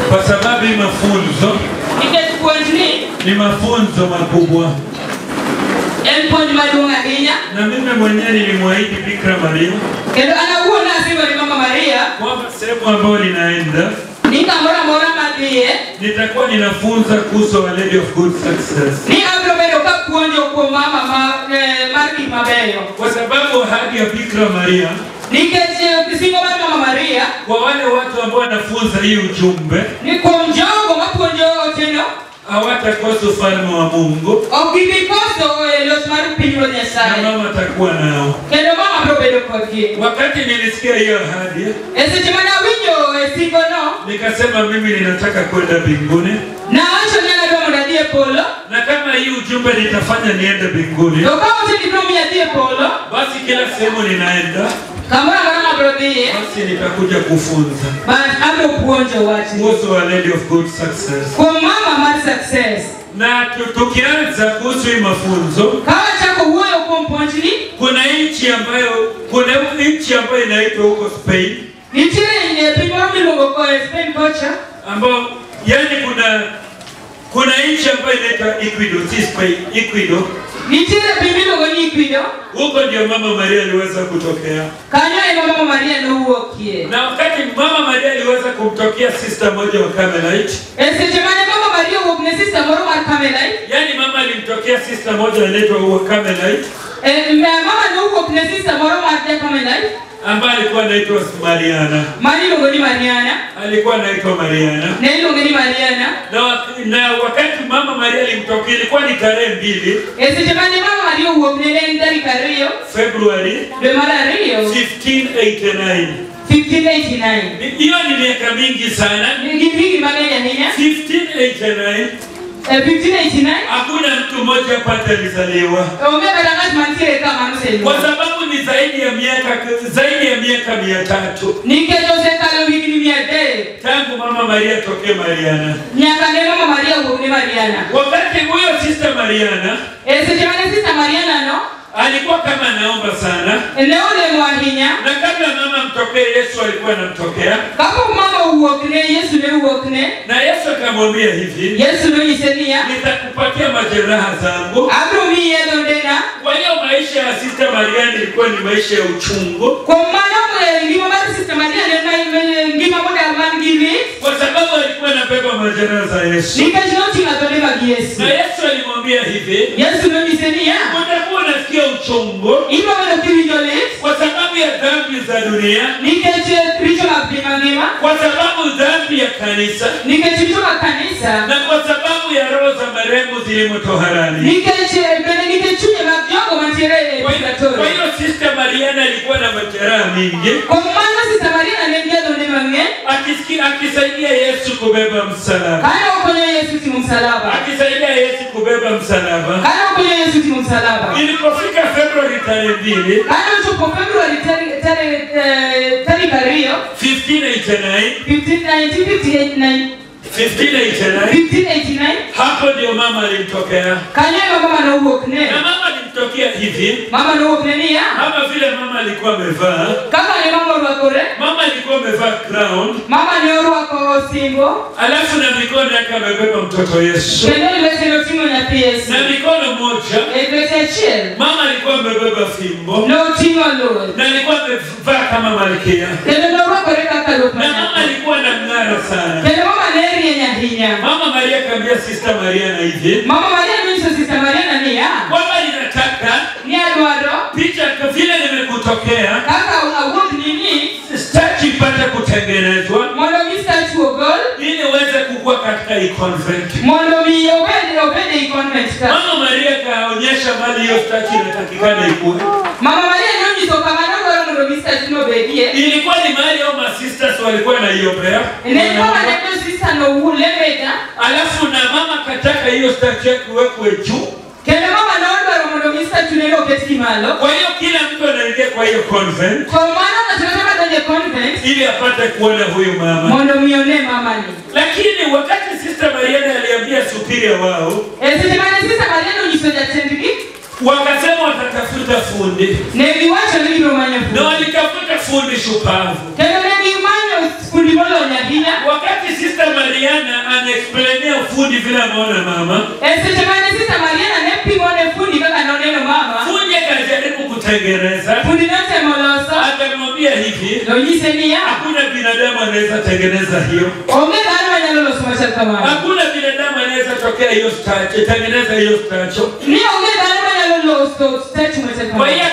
Kwa sababu ni mafunzo. Ni mafunzo makubwa. Na mimi mwenyewe nilimwahidi Bikira Maria. Kwamba sehemu ambayo ninaenda nitakuwa ninafunza kuhusu Our Lady of Good Success. Kwa sababu ahadi ya Bikira Maria kwa wale watu ambao wanafunza hii ujumbe hawatakosa ufalme wa Mungu. Na mama atakuwa nao. Wakati nilisikia hiyo ahadi, nikasema mimi ninataka kwenda mbinguni. Na kama hii ujumbe nitafanya niende mbinguni, basi kila sehemu ninaenda, basi nitakuja kufunza kuhusu Our Lady of Good Success. Na tukianza kuhusu hii mafunzo, kuna nchi ambayo inaitwa huko Spain, ambao yani kuna nchi ambayo inaitwa Ecuador, Ecuador. Huko ndio Mama Maria aliweza kutokea. Na wakati Mama Maria aliweza kumtokea sister moja wa Carmelite. Yani mama alimtokea sister moja anaitwa wa Carmelite. Ambaye alikuwa anaitwa Mariana. Alikuwa anaitwa Mariana. Na wakati Mama Maria alimtokea ilikuwa ni tarehe 2 February 1589. Hiyo ni miaka mingi sana. 1589. Hakuna mtu mmoja pata alizaliwa. Kwa sababu ni zaidi ya miaka 300. Tangu Mama Maria tokee Mariana. Wakati huyo sister Mariana alikuwa kama anaomba sana. Na kabla mama mtokee Yesu alikuwa anamtokea. Na Yesu akamwambia hivi, nitakupatia majeraha zangu. Kwa hiyo maisha ya sister Mariana ilikuwa ni maisha ya uchungu. Kwa sababu alikuwa anabeba majeraha za Yesu. Na Yesu alimwambia hivi, utakuwa unasikia uchungu kwa sababu ya dhambi za dunia, kwa sababu dhambi ya kanisa, na kwa sababu ya roho za marehemu zilimotoharani. Kwa hiyo sister Mariana alikuwa na majeraha mingi, akisaidia Yesu kubeba msalaba. Akisaidia Yesu kubeba msalaba. Ilipofika Februari tarehe 2, 1589, hapo ndio mama alimtokea. Na mama alimtokea hivi. Mama vile mama alikuwa amevaa. Mama alikuwa amevaa crown. Alafu na mikono yake amebeba mtoto Yesu. Na mikono moja mama alikuwa amebeba fimbo. Na alikuwa amevaa kama malkia. Na mama alikuwa na ng'ara sana. Mama Maria akamwambia sister Mariana hivi, kwamba ninataka picha vile nimekutokea, statue ipate kutengenezwa ili uweze kukua katika hii convent. Mama Maria kaonyesha mali hiyo statue inatakikana ikue. Ilikuwa ni mahali au masisters walikuwa na hiyo prayer. Alafu na mama kataka hiyo statue yake iwekwe juu. Kwa hiyo kila mtu anaingia kwa hiyo convent ili apate kuona huyu mama. Lakini wakati sister Mariana aliambia superior wao, wakasema watatafuta fundi. Na walitafuta fundi shupavu. fundi vile ameona mama. Jamani Sister Mariana ne pimone fundi kaka anaona mama. Fundi akajaribu kutengeneza. Fundi nate moloso. Akamwambia hivi. Nonyisenia. Hakuna binadamu anaweza tengeneza hiyo. Ongea dano nyalolo sumasha kama. Hakuna binadamu anaweza tokea hiyo statue, tengeneza hiyo statue. Ni ongea dano nyalolo statue sumasha kama. Kwa hiyo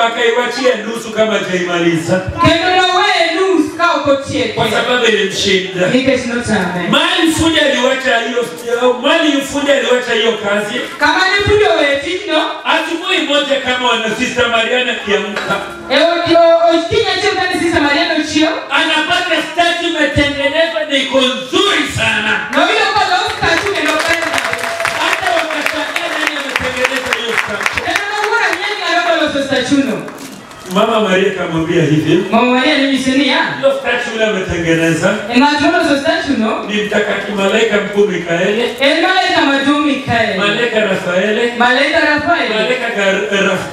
akaiwachia nusu kama jaimaliza. Kendo na wewe nusu kao kotie. Kwa sababu ilimshinda. Nikeshinotame. Mali fundi aliwacha hiyo kazi. Kama ni fundi wewe tino. Asubuhi moja kama wana Sister Mariana kiamka. Okinya chio kani Sister Mariana uchio. Anapata statue imetengenezwa na iko nzuri sana. Na hiyo kwa leo statue ndio kwenda. Hata wakashangaa nani ametengeneza hiyo statue. Mama Maria kamwambia hivi. Mama Maria ni misenia. Hiyo statue ile ametengeneza. Ngatuno so statue no. Ni mtakatifu malaika mkuu Mikaeli. Malaika majuu Mikaeli. Malaika Rafaeli. Malaika Rafaeli. Malaika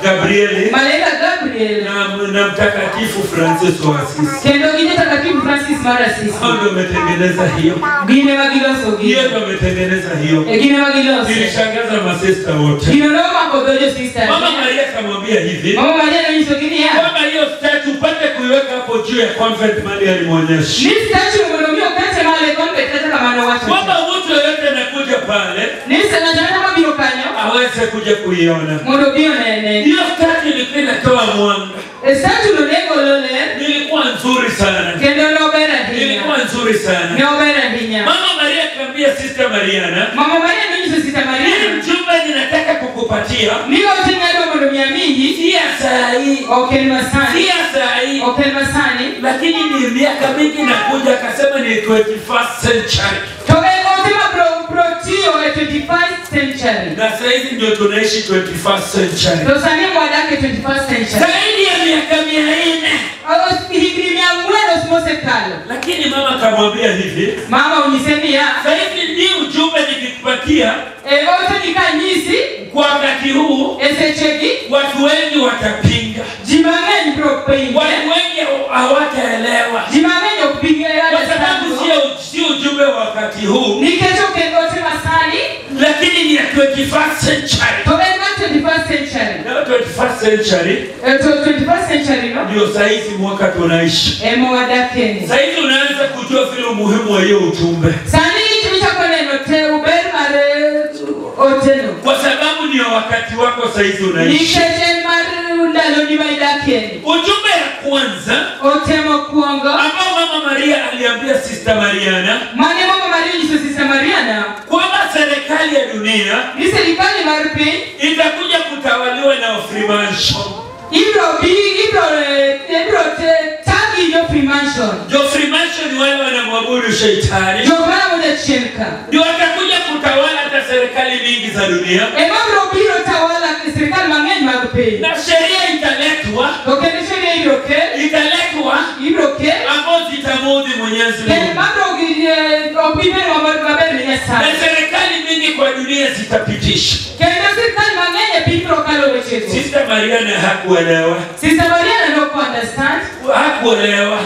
Gabrieli. Malaika Gabrieli. Na mtakatifu Francis wa Assisi. Kendo gine mtakatifu Francis mara Assisi. Hao ndio wametengeneza hiyo. Gine magiloso gine. Hiyo ndio wametengeneza hiyo. Gine magiloso. Nilishangaza masista wote. Gine ndio makodojo sister. Mama Maria kamwambia hivi. Mama Maria ni msogini. Kwamba hiyo statue upate kuiweka hapo juu ya convent mali alimwonyesha. Ni statue mdomio kati mali convent hata kama ana watu. Kwamba mtu yote anakuja pale. Ni sana kama bilo kanyo. Aweze kuja kuiona. Mdomio nene. Hiyo statue ilikuwa inatoa mwanga. Statue ndio lole. Ilikuwa nzuri sana. Kendo no bera hinya. Ilikuwa nzuri sana. No bera hinya. Mama Maria akamwambia Sister Mariana. Mama Maria ndio Sister Mariana. Hii mjumbe ninataka kukupatia. Ndio tena ndio mdomia mingi. Si saa hii. Okay masani. Si saa hii. Okay masani. Lakini ni miaka mingi nakuja akasema ni 21st century. Protio 21st century. Na sasa hivi ndio tunaishi 21st century. Tusanie mwadake 21st century. Zaidi ya miaka 400. Lakini mama kamwambia hivi. Mama unisemia. Sasa hivi ndio ujumbe nikikupatia. Wote nikanyisi kwa wakati huu. Esecheki. Watu wengi watapinga. Jimangeni propinga. Watu wengi hawataelewa. Jimangeni kupinga kwa sababu si ujumbe wakati huu. Nikecho kengote masani. Lakini ni ya 21st century. Tobema 21st century. Na 21st century. 21st century no? Ndio saizi mwaka tunaishi. Mwadakeni. Saizi unaanza kujua vile umuhimu wa hiyo ujumbe. Sani kitu cha neno te uberi mare oteno. Kwa sababu ni wakati wako saizi unaishi. Nikeje mare undalo ni maidakeni. Ujumbe ya kwanza. Otemo kuongo. Ambao Mama Maria aliambia Sister Mariana. Mane Mama Maria ni Sister Mariana. Kwamba serikali ya dunia. Ni serikali marupi. Itakuja kutawaliwa na Freemason. Tagi yo Freemason. Jo Freemason wale wanamwabudu shetani. Jo mara moja chenka. Ndio watakuja kutawala hata serikali mingi za dunia. Mambo biro tawala serikali mangeni marupi. Na sheria italetwa. Okeni sheria iroke. Italetwa. Iroke. Ambazo zitamudhi Mwenyezi Mungu. Mambo opimeni wa mabeli ya sana. Na serikali mingi kwa dunia zitapitisha. Kenda serikali mangeni biro kalo wechezo. Sister Mariana hakuelewa. Sister Mariana no understand. Hakuelewa.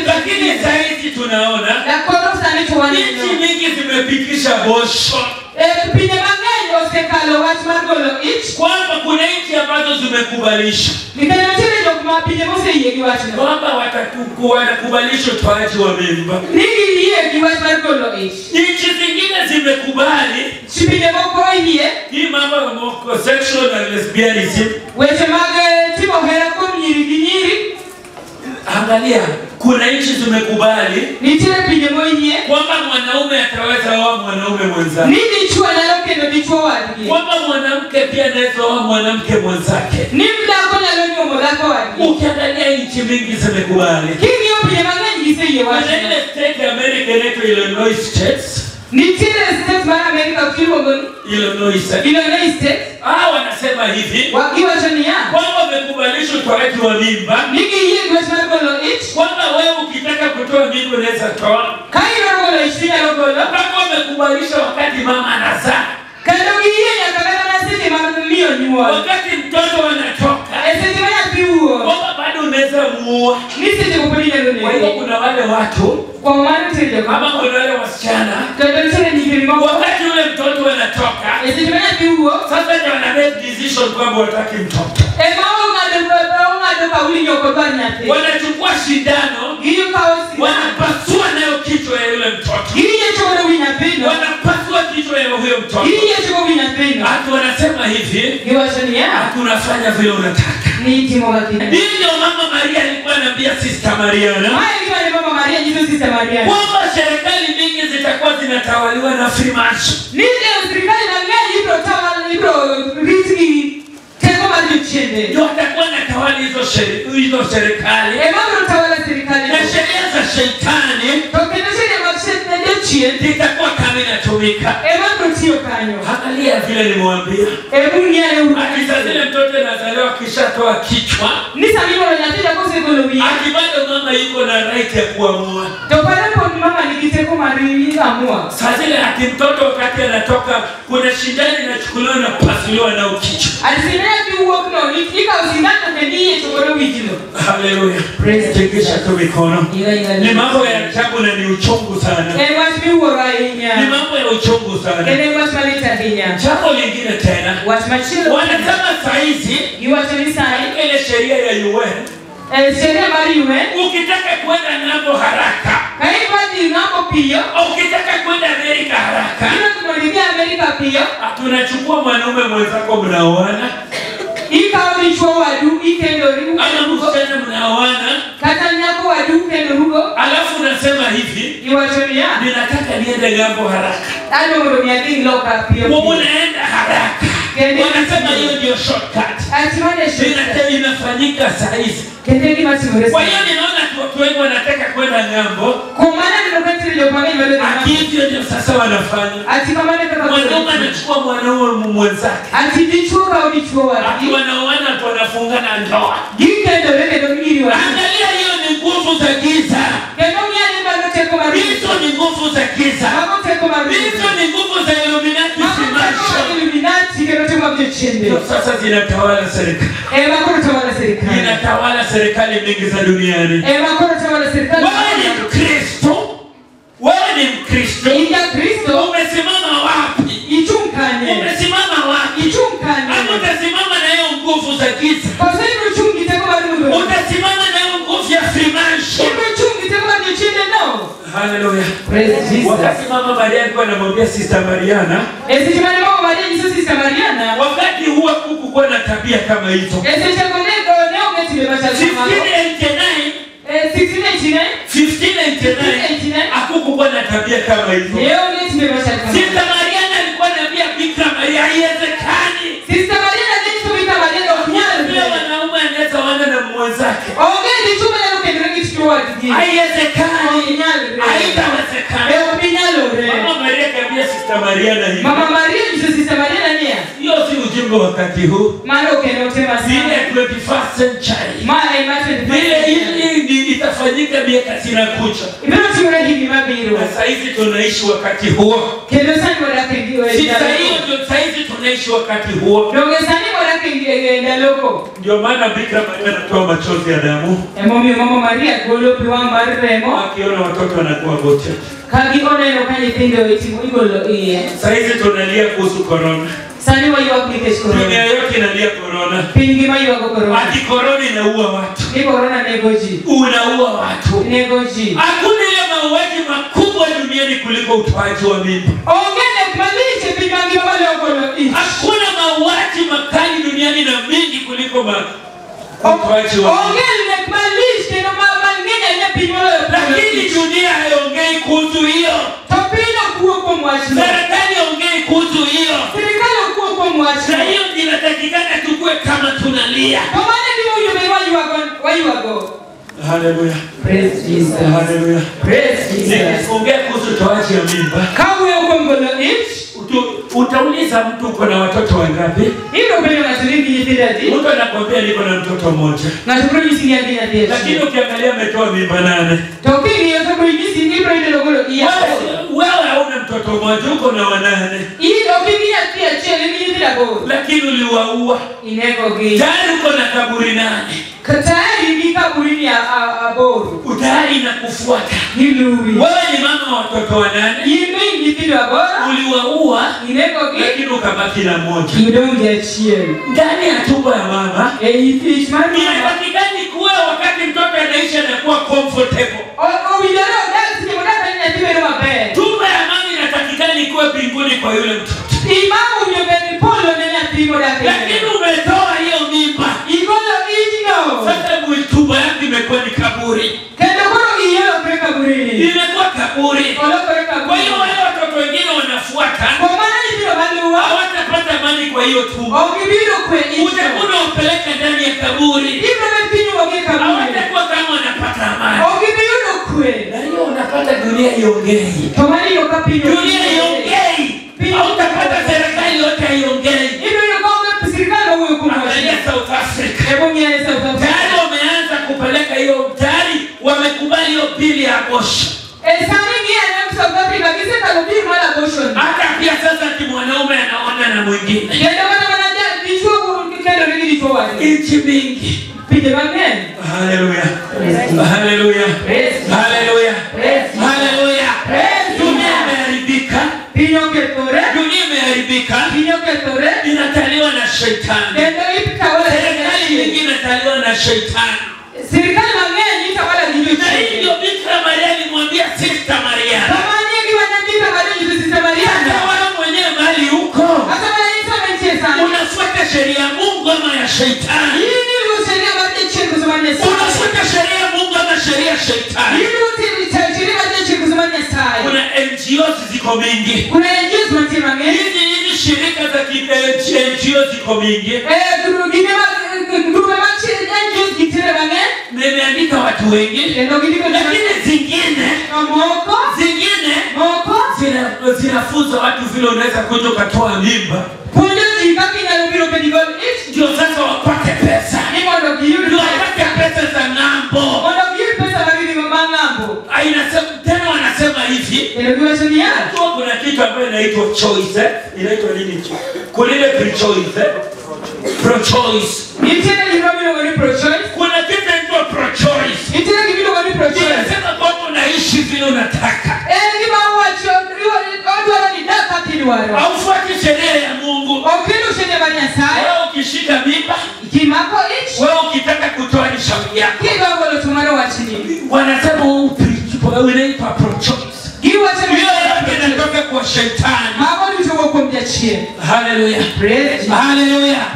Lakini zaidi tunaona. Na korosa ni tuwani. Nchi mingi zimepitisha abortion. Pinde mangeni osekalo watu magolo ich. Kwamba kuna nchi ambazo zimekubalisha. Nikanatile ndio kumapinde mose yegi watu. Kwamba watakubalisha utoaji wa mimba. Nini yegi watu magolo ich. Nchi zingine zimekubali. Sipinde moko hiye. Hii mambo ya homosexual na lesbianism. Weche mage timo hera kwa nyiri. Angalia, kuna nchi zimekubali. Nitire pinde moye. Kwamba mwanaume ataweza oa mwanaume mwenzake. Nini chua naloke ndo bichwa wadi. Kwamba mwanamke pia anaweza oa mwanamke mwenzake. Ni mdako nalonyo mdako wadi. Ukiangalia nchi mingi zimekubali. Kingi yo pinde mangeni giseye wadi. Kuna ile state ya America inaitwa Illinois States. Nitire state mara Amerika kilo goni. Illinois State. Wanasema hivi. Wakiwa chania. Kwamba wamekubalisha utoaji wa mimba. Niki hiye gwesma golo ich. Kwamba wewe ukitaka kutoa mimba unaweza toa. Kairo golo ishia golo. Kwamba wamekubalisha wakati mama anazaa. Kando hiye ya kakana na sisi mama mio nyuwa. Wakati mtoto anatoka. Sisi maya piuo. Kwamba bado unaweza muoa. Nisi kupeleka dunia. Kwa hiyo kuna watu wale watu kwa maana tendo kama kuna wale wasichana kadhalika ni vilimo wakati ule mtoto anatoka esimenya biuo sasa ndio wana make decision kwamba wataki mtoto wanachukua shindano wanapasua nayo kichwa ya yule mtoto wanapasua kichwa ya huyo mtoto hatu wanasema hivi tunafanya vile unataka ndio mama Maria alikuwa anambia Sister Mariana kwamba serikali mingi zitakuwa zinatawaliwa na Freemason ndio atakuwa na tawali hizo serikali na sheria za shetani zitakuwa kama inatumika. Angalia vile nimwambia akisa zile mtoto anazaliwa kisha toa kichwa akibado mama yuko na right ya kuamua sasa zile akimtoto wakati anatoka kuna shindani inachukuliwa na pasuliwa na ukichwa. Hallelujah. Tikisha tu mikono. Ni mambo ya ajabu na ni uchungu sana. Ni mambo ya uchungu sana. Jambo lingine tena. Wanasema saizi ile sheria ya UN ukitaka kwenda ng'ambo haraka ukitaka kwenda Amerika haraka tunachukua mwanaume mwenzako mnaoana ama msichana mnaoana alafu unasema hivi ninataka niende ng'ambo haraka unaenda haraka wanasema hiyo ndio shortcut inafanyika saizi. Kwa hiyo ninaona watu wengi wanataka kwenda ng'ambo akivyo ndio sasa wanafanya mwanaume anachukua mwanaume mwenzake wanaoana wanafungana ndoa. Angalia hiyo ni nguvu za giza. Hizo ni nguvu za giza. Hizo ni nguvu za Illuminati. Sasa zinatawala serikali. Zinatawala serikali mingi za duniani. Wewe ni Mkristo. Wewe ni Mkristo. Umesimama wapi? Umesimama wapi? Ama utasimama na hiyo nguvu za giza? Utasimama na hiyo nguvu ya Freemason? Hallelujah. Praise Jesus. Wakati mama Maria alikuwa anamwambia Sister Mariana, wakati huwa kukuwa na tabia kama hizo. 1589 hakukuwa na tabia kama hizo. Sister Mariana alikuwa anambia Bikira Maria haiwezekani. Sister Mariana alisema Bikira Maria ndio wanaume anaweza wana na mwenzake. Haiwezekani. Haitawezekani. Mama Maria kaambia Sister Mariana hivi. Mama Maria ndio Sister Mariana nia. Hiyo si ujumbe wakati huu. Maana ukenotema sana 21st century. Ile itafanyika miaka zinakuja. Sasa hivi tunaishi wakati huo. Sasa hivi tunaishi wakati huo. Ndio maana Bikira Maria anatoa machozi ya damu. Mama Maria akiona watoto wanakuwa gote. Sasa hivi tunalia kuhusu corona. Dunia yote inalia corona. Ati corona inaua watu. Unaua watu. Hakuna ile mauaji makubwa duniani kuliko utoaji wa mimba. Hakuna mauaji makali duniani na mingi kuliko utoaji wa mimba. Lakini dunia haiongei kuhusu hiyo. Serikali haongei kuhusu hiyo. Na hiyo inatakikana tukue kama tunalia. Hallelujah. Praise Jesus. Hallelujah. Praise Jesus. Ongea kuhusu utoaji wa mimba. Utauliza mtu uko na watoto wangapi? Mtu anakuambia niko na mtoto mmoja. Lakini ukiangalia ametoa mimba 8. Wewe hauna mtoto mmoja, uko na 8. Lakini uliwaua. Tayari uko na kaburi 8. Tayari ni kaburini aboru. Utayari na kufuata. Hiluri. Wewe ni mama watoto wanane. Yime ngipido abora. Uliwaua. Ineko lakini ukabaki na moja. You don't get chill. Ndani ya tumbo ya mama. If mama inapatikani kuwa wakati mtoto anaisha na kuwa comfortable. Bidoro dance ni mwana ni ndiwe na mabe. Tumbo ya mama inapatikani kuwa mbinguni kwa yule mtoto. Imamu nyumbani polo nene atibo dake. Lakini umetoa hiyo mimba. Igolo ijino. Sasa tumbo yako imekuwa ni kaburi. Kenda kono iyo kwa kaburini. Imekuwa kaburi. Kwa hiyo wale watoto wengine wanafuata. Kwa maana ndio baluwa. Hawatapata amani kwa hiyo tumbo. Okibiro kwe ijino. Utakuwa upeleka ndani ya kaburi. Ibro mtinyo wake kaburi. Hawatakuwa kama wanapata amani. Okibiro kwe. Na hiyo unapata dunia iongei. Kwa maana hiyo kapino. Dunia iongei. Hautapata serikali yote iongei. Ibro kwa serikali huyo kumwa. Angalia South Africa. Hebu nione South Africa. Tayari wameanza kupeleka hiyo tayari wamekubali hiyo bili ya abortion. Sani ni ana South Africa kise kalobiri mala abortion. Hata pia sasa ki mwanaume anaona na mwingine. Ndio maana wanaja vichwa kikendo nini kwa wale. Nchi mingi. Pige bangen. Hallelujah. Hallelujah. Hallelujah. Hallelujah. Dunia imeharibika. Dunia imeharibika. Inataliwa na shetani. Serikali nyingine inataliwa na shetani. Serikali mangeni itawala jibu. Na hiyo Bikira Maria alimwambia Sister Maria. Kama ni kiwa na Bikira Maria jibu Sister Maria. Hata wewe mwenyewe mahali huko. Hata wewe unasema sana. Unafuata sheria ya Mungu ama ya shetani? Hii ni sheria baada ya chini kuzimania sana. Unafuata sheria ya Mungu ama sheria ya shetani? Hii ni sheria baada ya chini kuzimania sana. Kuna NGOs ziko mingi. Kuna NGOs mtima mingi. Hizi shirika za NGOs ziko mingi. Nimeandika watu wengi. Lakini zingine zinafunza watu vile unaweza kuja ukatoa mimba. Ndio sasa wapate pesa. Ndio wapate pesa za ng'ambo. Inasema tena wanasema hivi. Kuna kitu ambayo inaitwa choice. Inaitwa nini? Kulile pro-choice. Pro-choice. Kuna kitu inaitwa pro-choice. Inasema kwamba unaishi vile unataka. Haufuati sheria ya Mungu. Wewe ukishika mimba, wewe ukitaka kutoa ni shauri yako. Wanasema unaitwa pro-choice. Hiyo yote inatoka kwa shetani. Hallelujah. Hallelujah.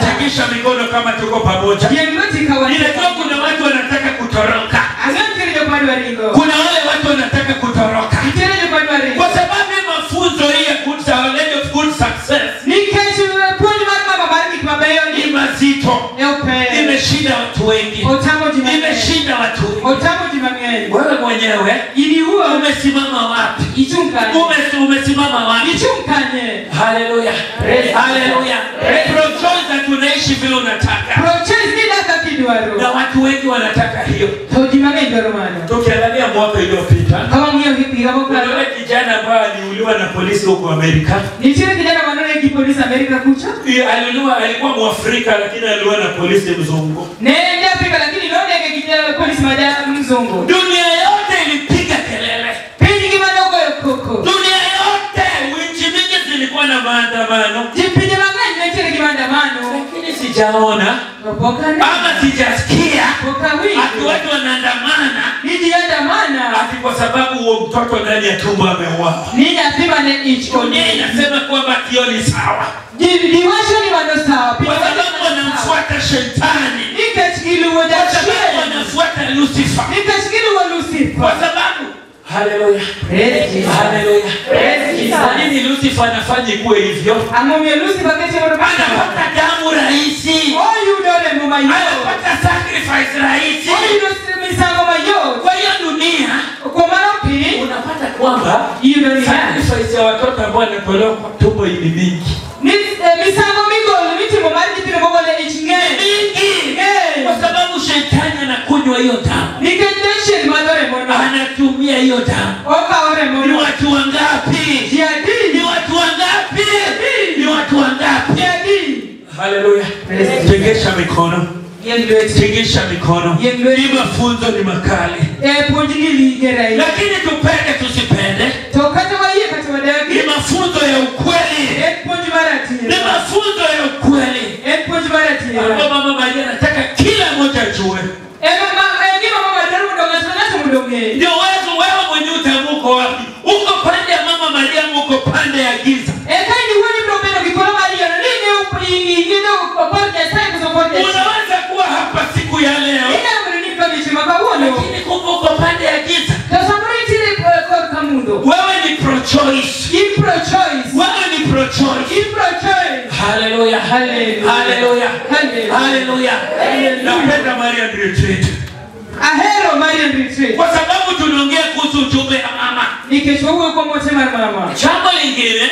Takisha mikono kama tuko pamoja. Ninajua kuna watu wanataka kutoroka. Kuna wale watu wanataka kutoroka. Kwa sababu mafunzo hii ya good success ni mazito. Imeshinda watu wengi. Imeshinda watu wengi. Wewe mwenyewe umesimama wapi? Umesimama wapi? Hallelujah. Hallelujah. Pro-choice tunaishi vile unataka. Na watu wengi wanataka hiyo. Tukiangalia mwaka uliopita, kuna kijana ambaye aliuliwa na polisi huko Amerika. Aliuliwa, alikuwa Mwafrika lakini aliuliwa na polisi mzungu. Dunia yote ilipiga kelele. Dunia yote, nchi mingi zilikuwa na maandamano. Lakini sijaona ama sijasikia ati watu wanaandamana ati kwa sababu huo mtoto ndani ya tumbo ameuawa. Dunia inasema kwamba hiyo ni sawa. Kwa sababu wanamfuata shetani. Kwa sababu wanafuata Lucifer. Kwa sababu hallelujah. Hallelujah. Kwa nini Lucifer anafanya ikuwe hivyo? Anapata damu rahisi. Anapata sacrifice rahisi. Kwa hiyo dunia unapata kwamba sacrifice ya watoto ambao wanatolewa kwa tumbo ni mingi. Kwa sababu shetani anakunywa hiyo damu. Anatumia hiyo damu. Ni watu wangapi? Ni watu wangapi? Ni watu wangapi? Hallelujah. Tengesha mikono. Tingisha mikono. Ni mafunzo ni makali. Lakini tupende tusipende. Ni mafunzo ya ukweli. Ni mafunzo ya ukweli. Mama Maria anataka kila mmoja ajue. Ndio wewe mwenyewe utamuko wapi? Uko pande ya Mama Maria, uko pande ya giza. Unaweza kuwa hapa siku ya leo, lakini uko pande ya giza. Wewe ni pro-choice. Wewe ni pro-choice. Hallelujah. Hallelujah. Hallelujah. Napenda Marian Retreat. Ahero Marian Retreat. Kwa sababu tunaongea kuhusu ujumbe ya mama. Nikeshowe kwa motema mama. Jambo lingine,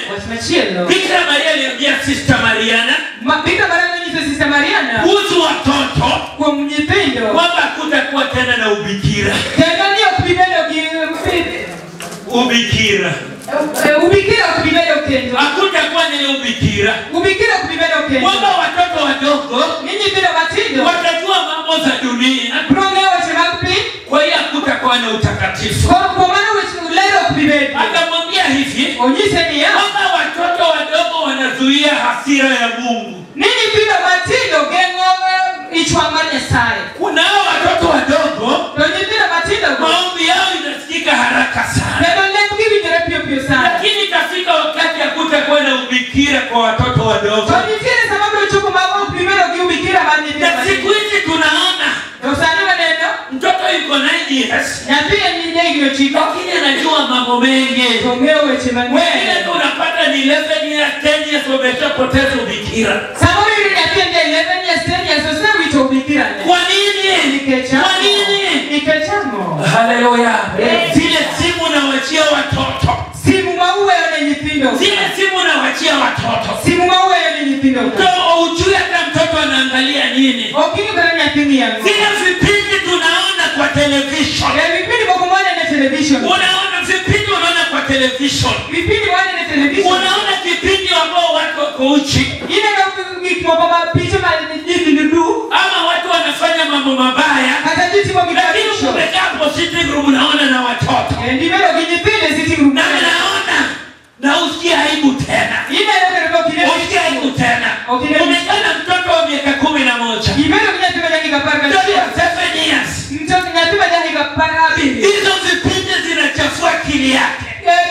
Bikira Maria aliambia Sister Mariana, Bikira Maria ni Sister Mariana, kuhusu watoto kwa mnyependo, kwamba kutakuwa tena na ubikira. Tena ndio kubibelo ubikira. Ubikira kubibelo kendo. Hakutakuwa ni ubikira. Ubikira kubibelo kendo. Kwamba watoto wadogo ninyi bila matindo watajua mambo za dunia. Kwa hiyo hakutakuwa na utakatifu. Kwa maana wewe kubibelo. Akamwambia hivi, onyeseni kwamba watoto wadogo wanazuia hasira ya Mungu. Ninyi bila matindo gengo ichwamanya sai. Kuna watoto wadogo ninyi bila matindo maombi yao inasikika haraka sana. Lakini kafika wakati hakutakuwa na ubikira kwa watoto wadogo. Na siku hizi tunaona mtoto yuko 9 years, lakini anajua mambo mengi. Wengine tunapata ni 11 years, 10 years wameshapoteza ubikira. Kwa nini? Kwa nini? Hallelujah. Zile simu nawachia watoto. Simu maua yanyipindo. Zile simu nawachia watoto. Simu maua yanyipindo. Ndio ujue hata mtoto anaangalia nini. Zile vipindi tunaona kwa television. Vipindi kwa kumwona na television. Unaona vipindi unaona kwa television. Vipindi wana na television. Unaona vipindi ambao watu wako uchi. Ile ndio kwa picha ndugu. Ama watu wanafanya mambo mabaya. Hata jitu kwa mibaya. Lakini umekaa hapo sitting room unaona na watoto. Ndivyo kijipinde sitting room. Na naona na usikia aibu tena. Ile ndio kile. Usikia aibu tena. Umekana mtoto wa miaka 11. Ndivyo kinasema dakika parka. 7 years. Mtoto kinasema dakika parka. Hizo vipindi zinachafua akili yake.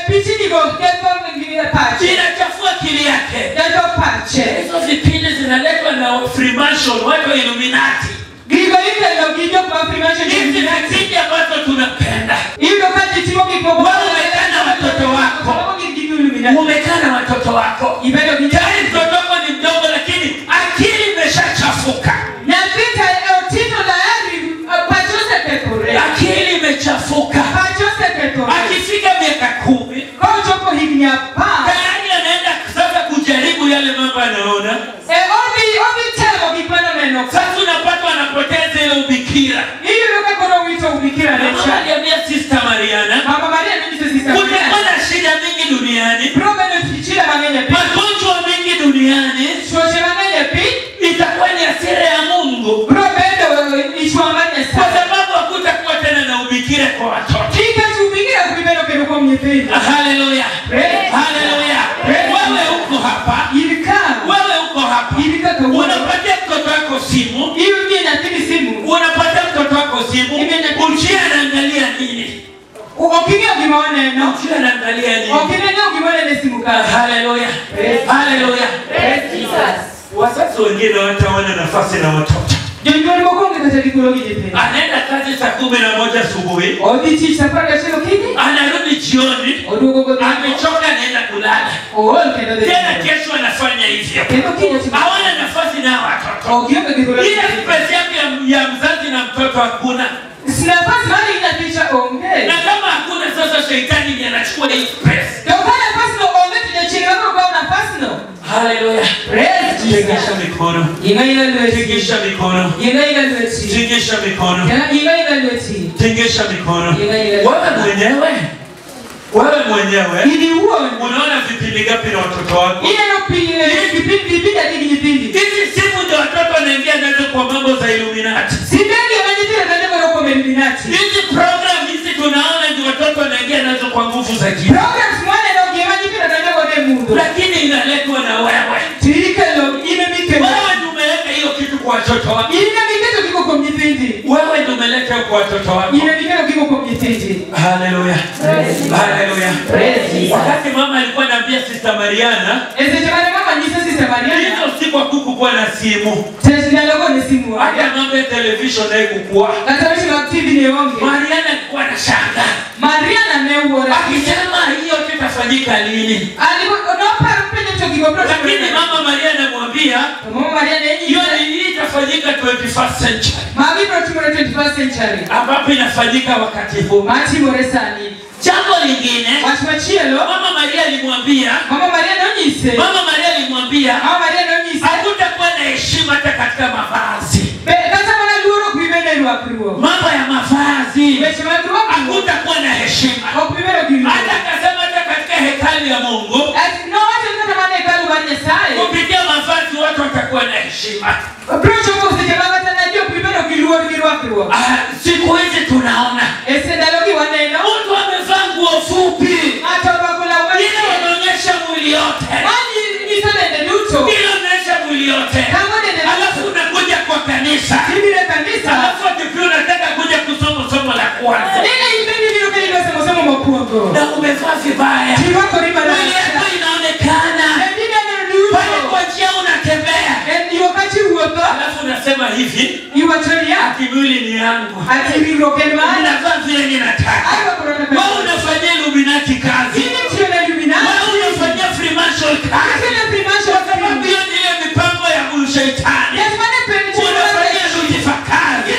Pichi ndio kwa mwingine pache. Zinachafua akili yake. Ndio pache. Hizo vipindi zinaletwa na Freemason, watu wa Illuminati. Giga ile ndio kwa Freemason. Hizi vipindi ambazo tunapenda. Hiyo kati timo kiko umekaa na watoto wako. Umekaa na watoto wako. Ibado kijana mtoto wako ni mdogo lakini akili imeshachafuka. Na vita tino la yari pachose pekore. Akili imechafuka. Pachose pekore. Akifika miaka 10, kwa chopo hivi hapa. Tayari anaenda sasa kujaribu yale mambo anaona. Obi tell kipana neno. Sasa unapata anapoteza ile ubikira. Hiyo ndio kwa wito ubikira na Mama aliambia Sister Mariana. Mama Maria ni Sister Mariana. Kuna shida mingi duniani. Problem ni shida mangenya pia. Magonjwa mengi duniani. Shoshe mangenya pia. Itakuwa ni hasira ya Mungu. Problem ni shwamanya kwa sababu hakutakuwa tena na ubikira kwa watoto. Kika ubikira kubibelo kero kwa mnyependo. Hallelujah. Hallelujah. Wewe uko hapa. Ilika. Wewe uko hapa. Ilika kwa unapatia mtoto wako simu. Hiyo ndio inatini simu. Unapatia mtoto wako simu. Uchia anaangalia nini? Ukiingia kimaone na uchia anaangalia nini? Ukiingia kimaone ni simu kali. Hallelujah. Hallelujah. Praise Jesus. Wazazi wengine wataona nafasi na watoto. Ndio mkonge katika kikologi jepe. Anaenda kazi saa 11 asubuhi. Odichi chapaka chelo kini? Anarudi jioni. Amechoka anaenda kulala. Tena kesho anafanya hivyo. Hawana nafasi na watoto. Ile space yake ya mzazi na mtoto hakuna. Sinafasi mali inatisha onge. Na kama hakuna sasa shetani ndiye anachukua hii space. Ndio kana nafasi no onge tunachini kwa nafasi no. Hallelujah. Praise Jesus. Tingisha mikono. Ingaila lweti. Tingisha mikono. Ingaila lweti. Tingisha mikono. Ingaila lweti. Tingisha mikono. Wewe mwenyewe. Ili huo. Unaona vipindi gapi na watoto wako? Ile vipindi hadi vipindi. Hizi simu ndio watoto wanaingia nazo kwa mambo za Illuminati. Illuminati. Hizi program hizi tunaona ndio watoto wanaingia nazo kwa nguvu za giza. Programs mwana ndio kimaji kila ndio kwa Mungu. Lakini inaletwa na wewe. Tikelo imemike. Wewe ndio umeleta hiyo kitu kwa watoto wako. Imemike kiko kwa mjitindi. Wewe ndio umeleta kwa watoto wako. Imemike kiko kwa mjitindi. Haleluya. Haleluya. Wakati mama alikuwa anambia Sister Mariana, mama ni Sister Mariana. Hizo siku hakukuwa na simu. Tena ndio ni simu. Hata mambo ya television haikuwa. Hata mimi TV ni onge. Mariana alikuwa anashangaa. Mariana ameuora. Akisema hiyo kitafanyika lini? Lakini mama Maria anamwambia hiyo itafanyika 21st century. Ambapo inafanyika wakati huu. Jambo lingine, mama Maria alimwambia hakutakuwa na heshima hata katika mavazi. Mambo ya mavazi hakutakuwa na heshima. Hata akasema hata katika hekalu ya Mungu kupitia mavazi watu watakuwa na heshima. Siku hizi tunaona mtu amevaa nguo fupi ile inaonyesha mwili yote, inaonyesha mwili yote, alafu unakuja kwa kanisa, alafu tukio unataka kuja kusoma somo la kwanza na umevaa vibaya, mwili yako inaonekana pale kwa njia unatembea, alafu unasema hivi mwili ni yangu, ninavaa vile ninataka. Wewe unafanyia Illuminati kazi, wewe unafanyia Freemason kazi, kwa sababu hiyo ni ile mipango ya shetani. Unafanyia Lucifer kazi.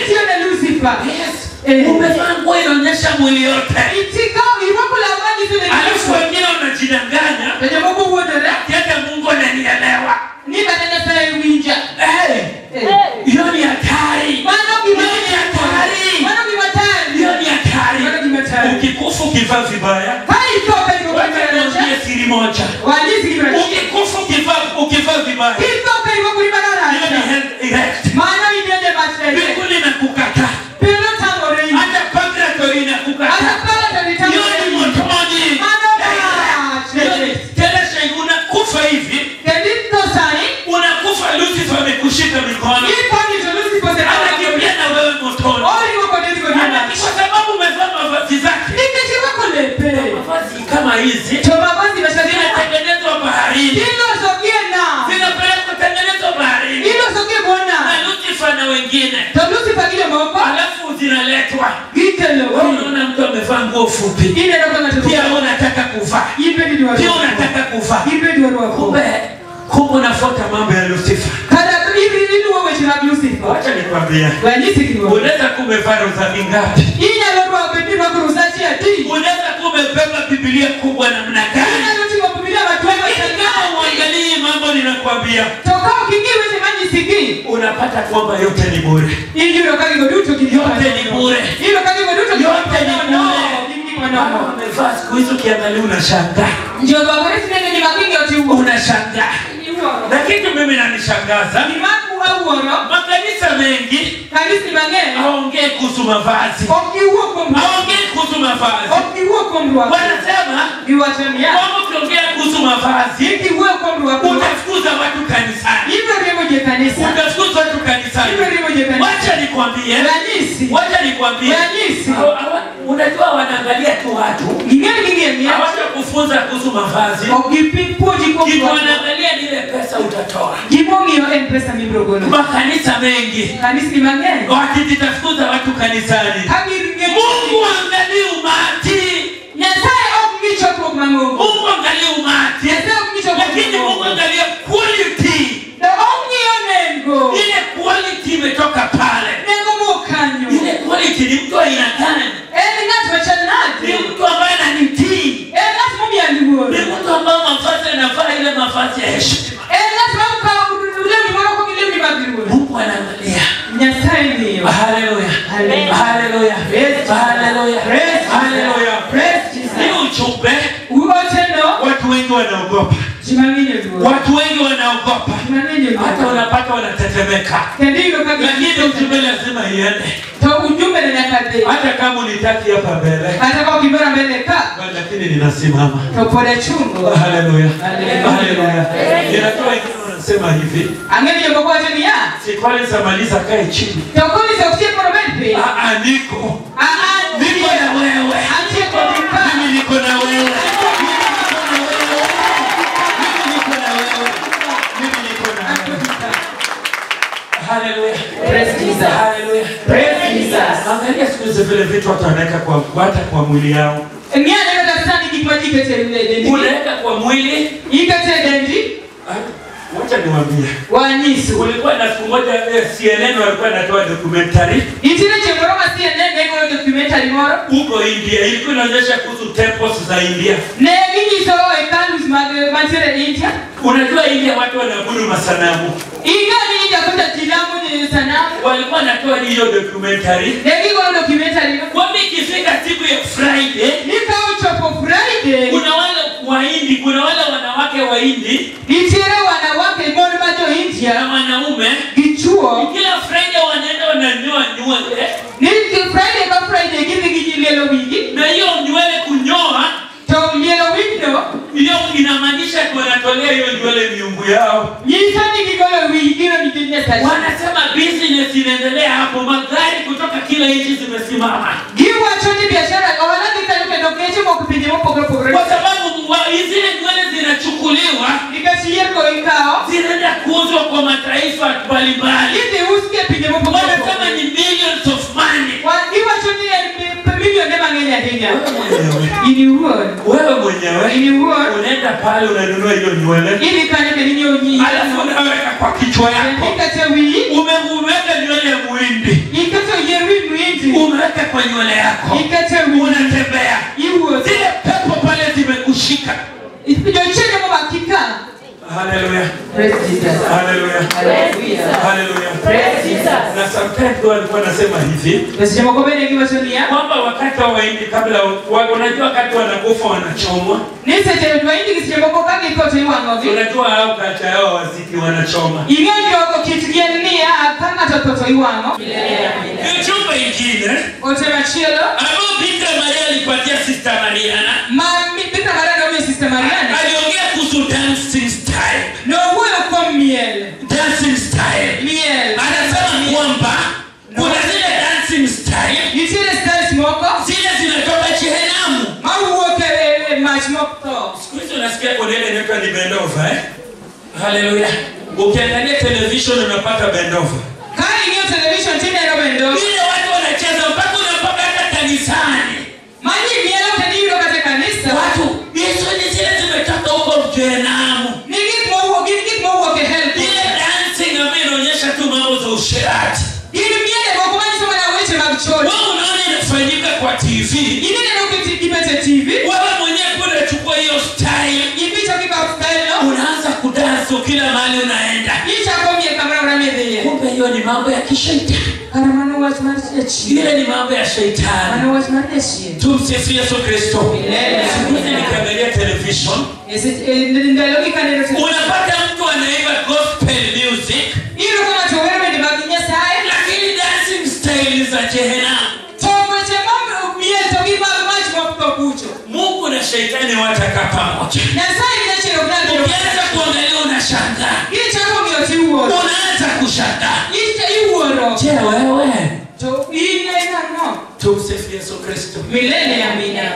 Umevaa nguo inaonyesha mwili yote, alafu wengine wanajidanganya hata Mungu ananielewa. Hiyo ni hatari. Ukikufa ukivaa vibaya, wacha siri moja. Ukikufa ukivaa vibaya, hiyo ni health erect. Biblia inakukata. Hata purgatory inakukata. Hiyo ni motoni. Tena sasa unakufa hivi. Unakufa Lucifer amekushika mikono. Anakimbia na wewe motoni. Kwa sababu umevaa mavazi zake. Mavazi kama hizi zinatengenezwa baharini. Zinapelekwa kutengenezwa baharini. Na Lucifer na wengine. Alafu zinaletwa. Unaona mtu amevaa nguo fupi. Pia unataka kuvaa. Pia unataka kuvaa. Kumbe unafuata mambo ya Lucifer. Wacha nikwambia. Unaweza kumevaa rozari ngapi? Unaweza kumebeba Biblia kubwa namna gani? Uangalie mambo ninakwambia. Unapata kwamba yote ni bure. Yote ni bure. Yote ni bure. Umevaa siku hizo kiangalia unashangaa. Unashangaa. Lakini mimi nanishangaza. Makanisa mengi haongei kuhusu mavazi. Haongei kuhusu mavazi. Wanasema kama ukiongea kuhusu mavazi utafukuza watu kanisani. Utafukuza watu kanisani. Wacha nikwambie. Unajua wanaangalia tu watu. Hawaja kufunza kuhusu mavazi. Kitu wanaangalia ni ile pesa utatoa. Makanisa mengi wakitafuta watu kanisani. Mungu angalia umati. Mungu angalia umati. Lakini Mungu angalia quality. Ile quality imetoka pale. Ile quality ni mtu aina gani? Ni mtu ambaye ananitii. Ni mtu ambaye mavazi anavaa ile mavazi ya heshima. Mungu anaangalia. Haleluya. Haleluya. Haleluya. Haleluya. Ni ujumbe. Watu wengi wanaogopa. Watu wengi wanaogopa. Hata wanapata wanatetemeka. Lakini ujumbe lazima iende. nyadhi. Hata kama unitaki hapa mbele. Hata kama ukibora mbele ka. Lakini ninasimama. Tupole chungu. Haleluya. Haleluya. Ninatoa wengine wanasema hivi. Angeni yoko kwa jeni ya. Si kweli zamaliza kae chini. Tokoni za kutia kwa mbele. Niko. Niko na wewe. Atie kwa mpa. Mimi niko na wewe. Hallelujah. Praise Jesus. Hallelujah. Praise Jesus. Angalia siku hizi vile vitu watanaweka kwa hata kwa mwili yao. Ngiana ndio daktari kipaji kete ile dendi. Unaweka kwa mwili, ikate dendi. Wacha niwaambie. Wanisu. Kulikuwa na siku moja CNN walikuwa wanatoa documentary. Itile chemoroma CNN ndio documentary moro. Huko India ilikuwa inaonyesha kuhusu temples za India. Ne mingi sawa hekalu zimagere India. Unajua India watu wanaabudu masanamu. Ingani India kuna tilamu ni sanamu. Walikuwa wanatoa hiyo documentary. Ndio documentary. Kwa ikifika siku ya Friday, nikao chopo Friday. Kuna wale Wahindi, kuna wale wanawake Wahindi. Itire wanawake mbona majo India na wanaume kichuo. Kila Friday wanaenda wananyoa nywele. Niki Friday kwa Friday gidi lelo wingi. Na hiyo nywele kunyoa to lelo wingi hiyo inamaanisha wanatolea hiyo nywele miungu yao. Nyisani kigolo wingi ni business. Wanasema business inaendelea hapo, magari kutoka kila nchi zimesimama. Giwa choni biashara wanataka ndio dokeje kwa kupiga program. Kwa sababu hizi nywele zinachukuliwa nikashiyeko ikao zinaenda kuuzwa kwa mataifa mbalimbali. Hivi usikie piga program. Wanasema ni millions of money. Giwa choni milioni mangenya Kenya. Ini wewe mwenyewe ini unaenda pale unanunua hiyo nywele. Ili kanyaka ni nyonyi. Alafu unaweka kwa kichwa yako. Ikatewi. Umeweka nywele ya muhindi. Ikatewi muhindi. Umeweka kwa nywele yako. Ikatewi. Unatembea. Zile pepo pale zimekushika. Ipijochele kwa hakika. Hallelujah. Praise Jesus. Hallelujah. Hallelujah. Hallelujah. Praise Jesus. Na sometimes walikuwa nasema hivi. Nasema kwa bene kiwa sonia. Kwamba wakati wa Wahindi kabla unajua wakati wanakufa wanachomwa. Nise tele Wahindi kisema kwa kake iko tu wangovi. Unajua hao kacha yao waziki wanachoma. Ingawa kwa kitu gani ni kama toto iwango. Chumba ingine. Otema chielo. Ambao Bikira Maria alipatia Sister Mariana. Bikira Maria ndio Sister Mariana. Aliongea kuhusu dancing style. No huyo kwa miel. Dancing style. Miel. Anasema kwamba kuna zile dancing style. Zile style smoko. Zile zinatoka Jehanamu. Mau wote machmokto. Siku hizo unasikia kuna ile inaitwa ni bend over. Hallelujah. Ukiangalia television unapata bend over. Kai hiyo television tena ina bend over. Ile watu wanacheza mpaka unapaka hata kanisani. Maji mielo kanilo katika kanisa. Watu hizo ni zile zimetoka huko Jehanamu. Gini mwa ke help. Ile dancing ambayo inaonyesha tu mambo za usherati. Gini miele kwa kumani soma na weche magchoni. Wewe unaona inafanyika kwa TV. Gini ndio kipete TV. Wewe mwenyewe unachukua hiyo style. Ipicha kika style no. Unaanza kudansi kila mahali unaenda. Icha komie kamera unamedhie. Kumbe hiyo ni mambo ya kishetani. Karamano wachmarisha chi. Ile ni mambo ya shetani. Mano wachmarisha chi. Tumsifu Yesu Kristo. Siku hizi nikiangalia television. Unapata mtu anaimba gospel music. Hilo kama tuwewe ni maginya sai. Lakini dancing style za Jehanamu. Tomoche mambo mieto kiba maji mwapuka kucho. Mungu na shetani wataka pamoja. Na sai ni chero gani? Ukianza kuangalia unashangaa. Ile chako mioti huo. Unaanza kushangaa. Ile huo. Je, wewe? To ile no. Tumsifu Yesu Kristo. Milele amina.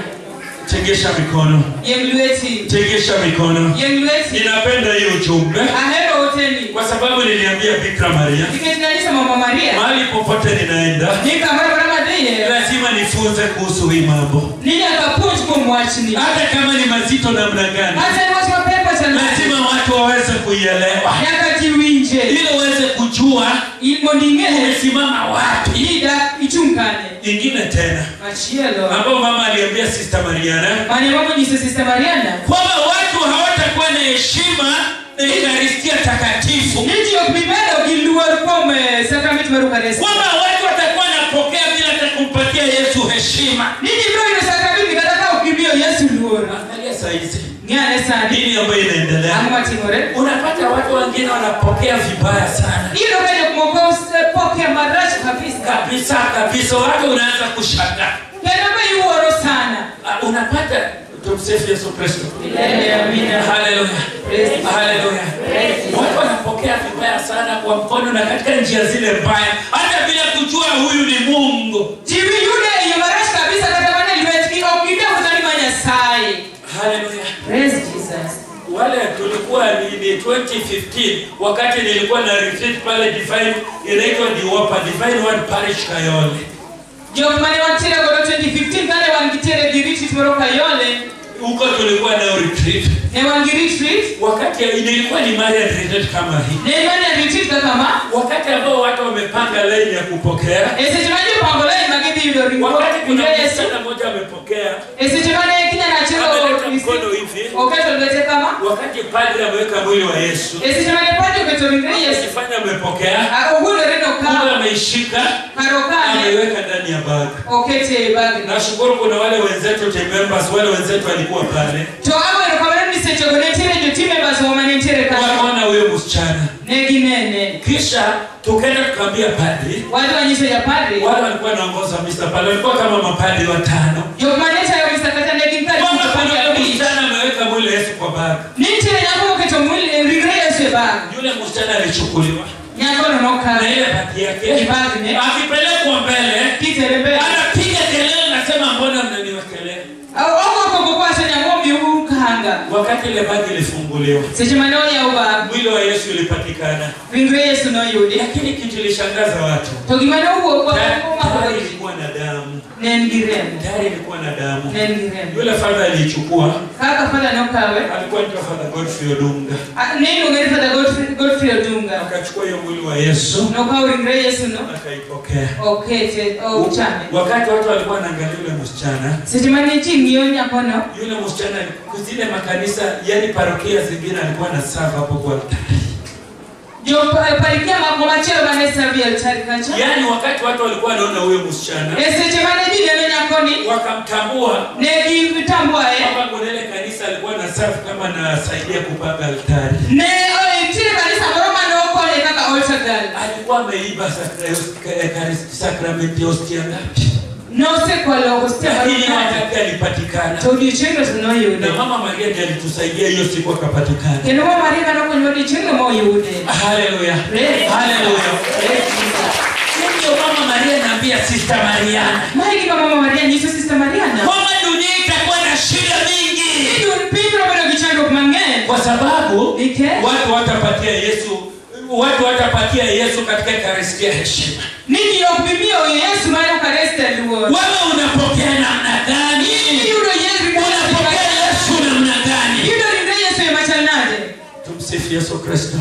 Tegesha mikono. Yemlueti. Tegesha mikono. Yemlueti. Ninapenda hiyo ujumbe. Ahero hoteli. Kwa sababu niliambia Bikira Maria. Nikitangaza Mama Maria. Mahali popote ninaenda. Nikamara madhie. Lazima nifunze kuhusu hii mambo. Nini akapunja kwa mwachini. Hata kama ni mazito namna gani. Hata ni watu mapepo sana. Lazima watu waweze kuielewa. Yakati winje. Ili waweze kujua ilmo ndingene umesimama wapi. Ida ichungane. Ingine tena. Machielo. Ambao mama aliambia Sister Mariana. Mani mama ni Sister Mariana. Kwamba watu hawatakuwa na heshima na Eucharistia takatifu. Ndio biblia ukilua kwa sakramenti marukaresi. Kwamba watu watakuwa napokea bila hata kumpatia Yesu heshima. Nini bro ile sakramenti kataka ukimbio Yesu luora. Angalia saizi. Ngane sana. Nini ambayo inaendelea? Ama timore. Unapata watu wengine wanapokea vibaya sana. Hilo kwenye kumwokoa pokea madrasa kabisa. kabisa watu unaanza kushangaa. Kendo yuoro sana. Unapata tumsifu Yesu Kristo. Amina. Haleluya. Haleluya. Watu wanapokea vibaya sana kwa mkono na katika njia zile mbaya hata bila kujua huyu ni Mungu. Jibi yule yamarash kabisa katamana limetiki okide kuzalima Nyasaye. Haleluya. Praise Jesus. Wale tulikuwa ni 2015 wakati nilikuwa na retreat pale Divine inaitwa Divine Word Parish Kayole. Ndio mane watira kwa 2015 kale wangitere diriti tumoro Kayole. Huko tulikuwa na retreat. Ne wangi retreat wakati ilikuwa ni Marian retreat kama hii. Ne Marian retreat kama wakati ambao watu wamepanga line ya kupokea. Ese tunaje pango line magidi ndio ringo. Wakati kuna msichana mmoja amepokea. Ese tunaje kinya na chero mkono hivi. Wakati tulete kama wakati padri ameweka mwili wa Yesu. Ese tunaje padri umetoringia Yesu. Sifanya amepokea. Uhulo reno kama ameishika. Karokani. Ameweka ndani ya bag. Okete bag. Nashukuru kuna wale wenzetu team members wale wenzetu walikuwa pale. To awe kwa mimi sechogonetere ndio team members wa manetere kama. Waona huyo msichana. Negi nene. Kisha tukaenda tukaambia padri. Watu wanyesho ya padri. Wale walikuwa naongoza Mr. Pale walikuwa kama mapadri 5. Yo maneta ya Mr. Kata negi nkali. Msichana ameweka mwili Yesu kwa bag. Nitire yako keto mwili rigre Yesu bag. Yule msichana alichukuliwa. Nyako nonoka. Na ile bag yake. Ibag. Akipelekwa mbele. Kiterebe. Anapiga kelele nasema mbona mnaniwekelea? Wakati ile bagi ilifunguliwa. Mwili wa Yesu ulipatikana. Lakini kitu ilishangaza watu. Tayari ilikuwa na damu. Tayari ilikuwa na damu. Yule father alichukua. Alikuwa ni Father Godfrey Odunga. Akachukua hiyo mwili wa Yesu. Akaipokea. Wakati watu walikuwa wanaangalia yule msichana. Yule msichana kuzile makanisa yani parokia zingine alikuwa na serve hapo kwa altari. Ndio palikia mangoma chero banesa vya altari kacha. Yani wakati watu walikuwa wanaona huyo msichana. Wakamtambua. Negi vitambua Hapa kuna ile kanisa alikuwa na serve kama anasaidia kupanga altari. Chile kanisa Roma ndio kole kaka altar girl. Alikuwa ameiba sakramenti hostia ngapi? No se kwa logo stia wakati alipatikana. Tulichenga tunayo na Mama Maria ndiye alitusaidia hiyo siku akapatikana. Keno Mama Maria kana kwenye tulichenga moyo yude. Haleluya. Haleluya. Ndio Mama Maria naambia Sister Mariana. Maiki Mama Maria ni Sister Mariana. Kama dunia itakuwa na shida mingi. Ndio mpiro bado kichando kumangeni. Kwa sababu watu watapatia Yesu katika Eucharistia heshima. Nini yopimio Yesu maana kareste ndio. Wewe unapokea namna gani? Yule Yesu unapokea Yesu namna gani? Yule ni Yesu ya machanaje. Tumsifu Yesu Kristo.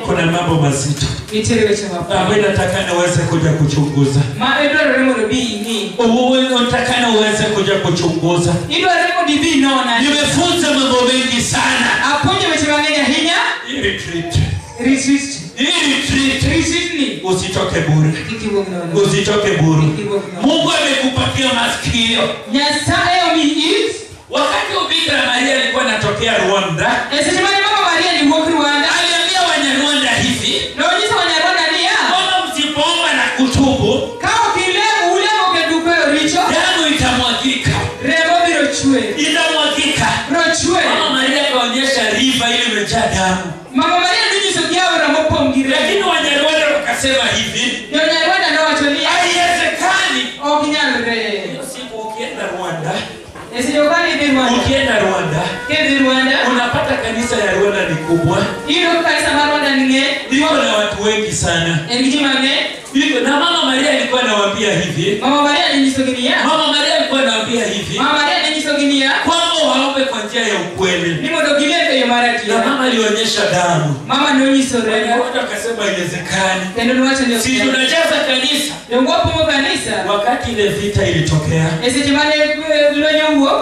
Kuna mambo mazito. Nitiriwe chama. Ambaye nataka niweze kuja kuchunguza. Maedro remo bi ni. Wewe unataka niweze kuja kuchunguza. Ndio remo divi naona. Nimefunza mambo mengi sana. Aponye mchanganya hinya. Retreat. Usitoke bure. Usitoke bure. Mungu amekupatia masikio. Wakati Bikira Maria alikuwa anatokea Rwanda, aliambia Wanyarwanda hivi, kama msipoomba na kutubu, damu itamwagika. Itamwagika. Mama Maria akaonyesha river ile imejaa damu. Mama Maria lakini Wanyarwanda wakasema hivi, haiwezekani. Hiyo siku ukienda Rwanda, unapata kanisa ya Rwanda ni kubwa. Iko na watu wengi sana. Na Mama Maria alikuwa anawaambia hivi. Mama Maria alikuwa anawaambia hivi. Kwamba waombe kwa njia ya ukweli. Na Mama alionyesha damu. Watu wakasema haiwezekani. Si tunajaza kanisa. Wakati ile vita ilitokea,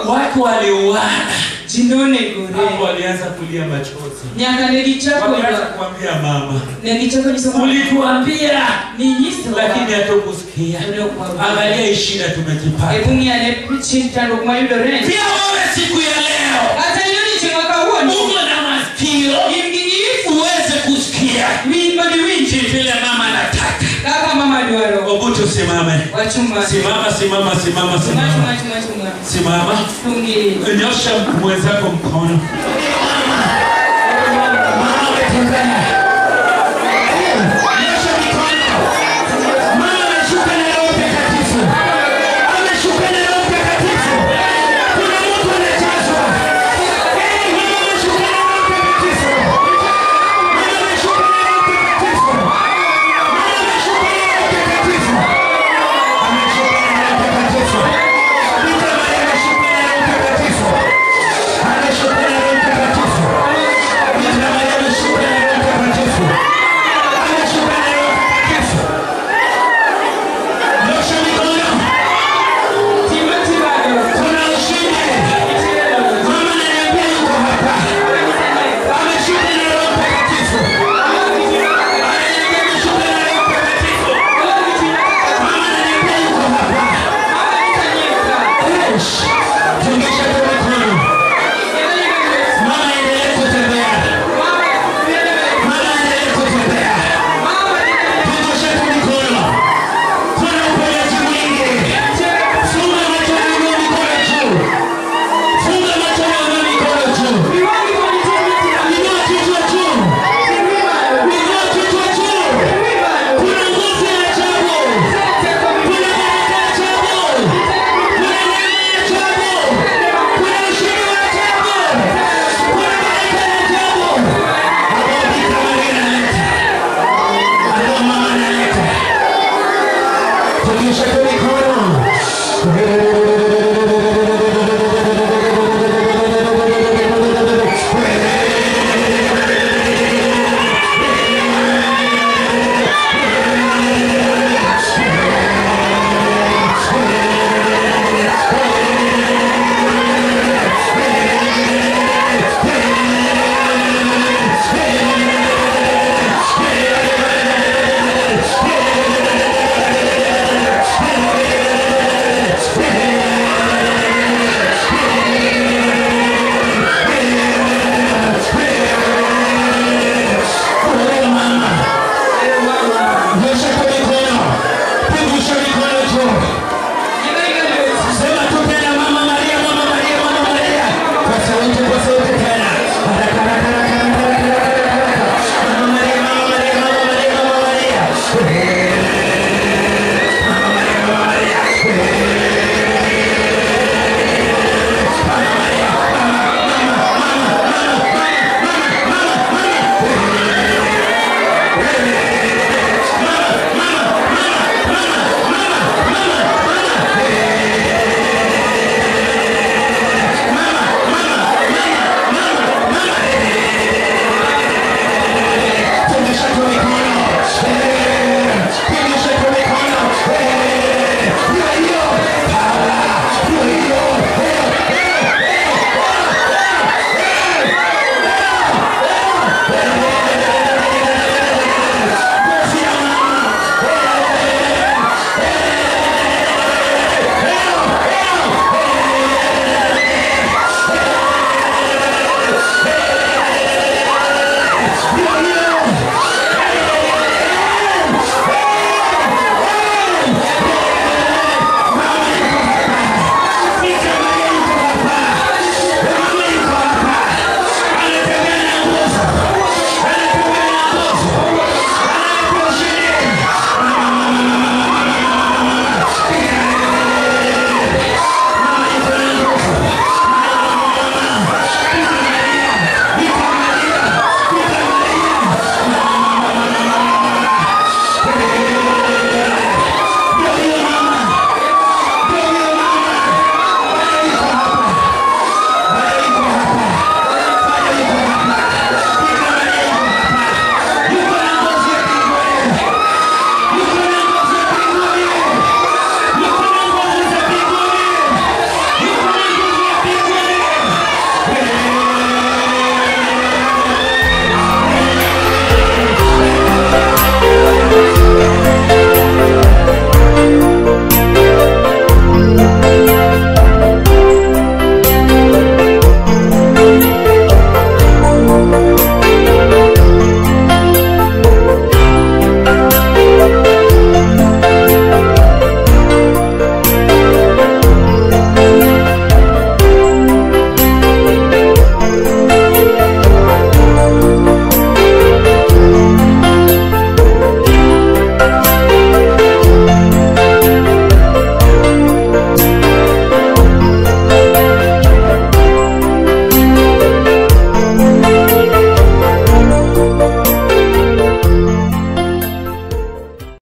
watu waliuana. Hapo walianza kulia machozi. Wakaanza kuambia Mama, ulituambia lakini hatukusikia. Angalia shida tumejipata. Pia wewe siku ya leo Mungu na masikio uweze kusikia vile Mama anataka. Amen. Simama. Simama. Nyosha mwenzako mkono.